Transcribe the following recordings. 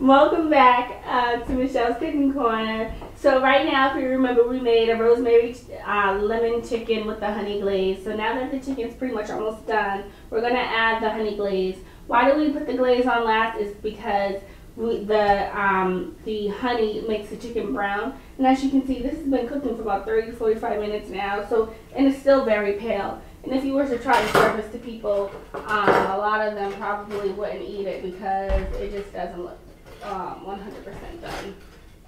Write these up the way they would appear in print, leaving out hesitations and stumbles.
Welcome back to Michelle's Cooking Corner. So right now, if you remember, we made a rosemary lemon chicken with the honey glaze. So now that the chicken's pretty much almost done, we're going to add the honey glaze. Why do we put the glaze on last? Is because the honey makes the chicken brown. And as you can see, this has been cooking for about 30 to 45 minutes now. So, and it's still very pale. And if you were to try to serve this to people, a lot of them probably wouldn't eat it because it just doesn't look 100% done.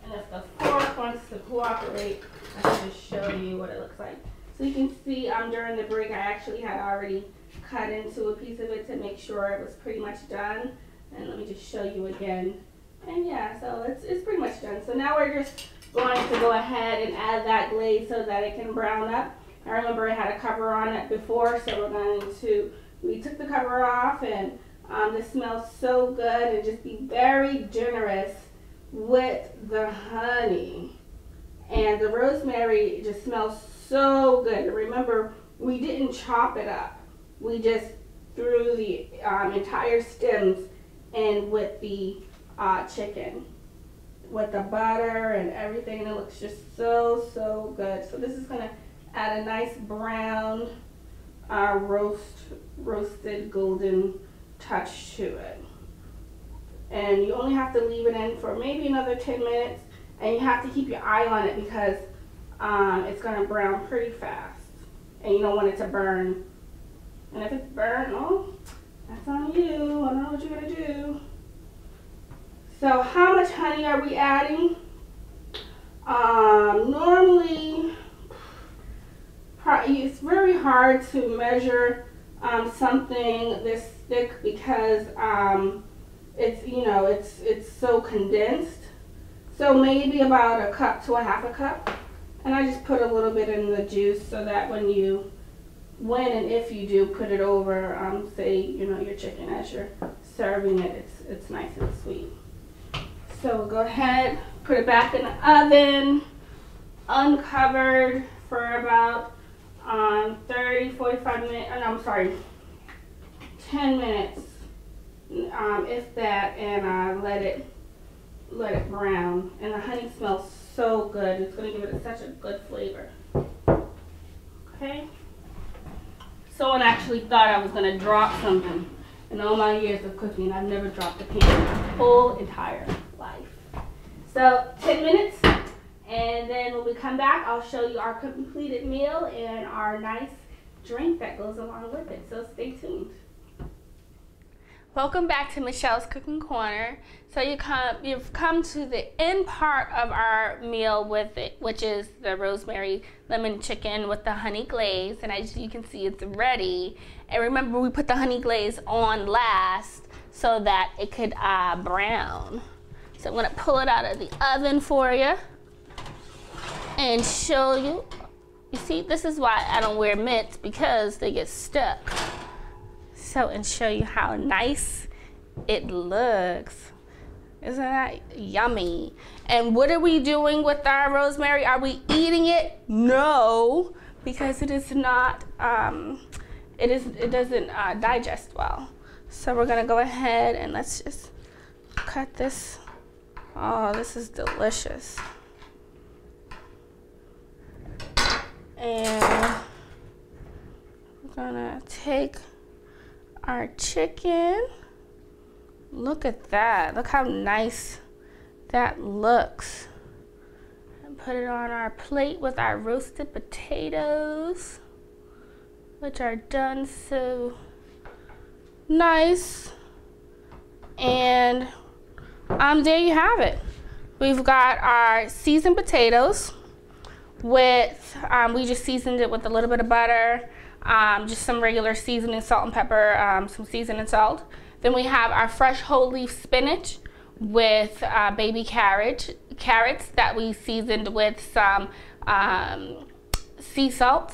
And if the fork wants to cooperate, I can just show you what it looks like. So you can see during the break, I actually had already cut into a piece of it to make sure it was pretty much done. And let me just show you again. And yeah, so it's pretty much done. So now we're just going to go ahead and add that glaze so that it can brown up. I remember I had a cover on it before, so we took the cover off, and this smells so good, and just be very generous with the honey. And the rosemary just smells so good. Remember, we didn't chop it up. We just threw the entire stems in with the chicken, with the butter and everything, and it looks just so good. So this is gonna add a nice brown roasted golden touch to it. And you only have to leave it in for maybe another 10 minutes, and you have to keep your eye on it because it's going to brown pretty fast, and you don't want it to burn. And if it's burnt, oh, that's on you. I don't know what you're going to do. So how much honey are we adding? Normally, it's very hard to measure something this thick because it's so condensed. So maybe about a cup to a half a cup, and I just put a little bit in the juice so that when and if you do put it over, say your chicken as you're serving it, it's nice and sweet. So we'll go ahead, put it back in the oven, uncovered for about 30-45 minutes. I'm sorry, 10 minutes, if that, and let it brown. And the honey smells so good. It's going to give it such a good flavor. Okay. Someone actually thought I was going to drop something. In all my years of cooking, I've never dropped a pan in my whole entire life. So 10 minutes. And then when we come back, I'll show you our completed meal and our nice drink that goes along with it. So stay tuned. Welcome back to Michelle's Cooking Corner. So you've come to the end part of our meal with it, which is the rosemary lemon chicken with the honey glaze. And as you can see, it's ready. And remember, we put the honey glaze on last so that it could brown. So I'm gonna pull it out of the oven for you and show you. You see, this is why I don't wear mitts, because they get stuck. So, and show you how nice it looks. Isn't that yummy? And what are we doing with our rosemary? Are we eating it? No, because it is not, it doesn't digest well. So we're gonna go ahead and let's just cut this. Oh, this is delicious. And we're gonna take our chicken. Look at that. Look how nice that looks. And put it on our plate with our roasted potatoes, which are done so nice. And there you have it. We've got our seasoned potatoes with, we just seasoned it with a little bit of butter, just some regular seasoning, salt and pepper, some seasoning salt. Then we have our fresh whole leaf spinach with baby carrots that we seasoned with some sea salt.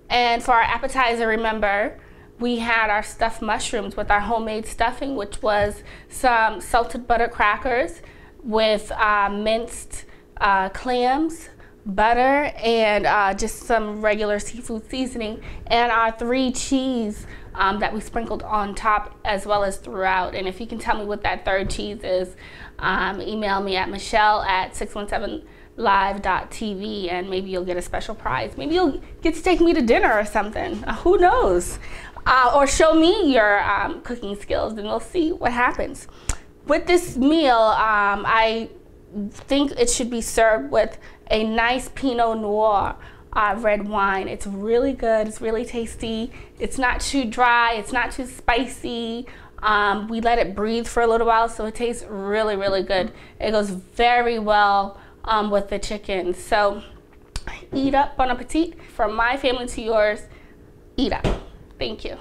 And for our appetizer, remember, we had our stuffed mushrooms with our homemade stuffing, which was some salted butter crackers with minced clams, butter and just some regular seafood seasoning, and our 3 cheese that we sprinkled on top as well as throughout. And if you can tell me what that 3rd cheese is, email me at Machelle@617live.tv, and maybe you'll get a special prize. Maybe you'll get to take me to dinner or something. Who knows? Or show me your cooking skills, and we'll see what happens. With this meal, I think it should be served with a nice Pinot Noir red wine. It's really good. It's really tasty. It's not too dry. It's not too spicy. We let it breathe for a little while, so it tastes really, really good. It goes very well with the chicken. So eat up, bon appetit. From my family to yours, eat up. Thank you.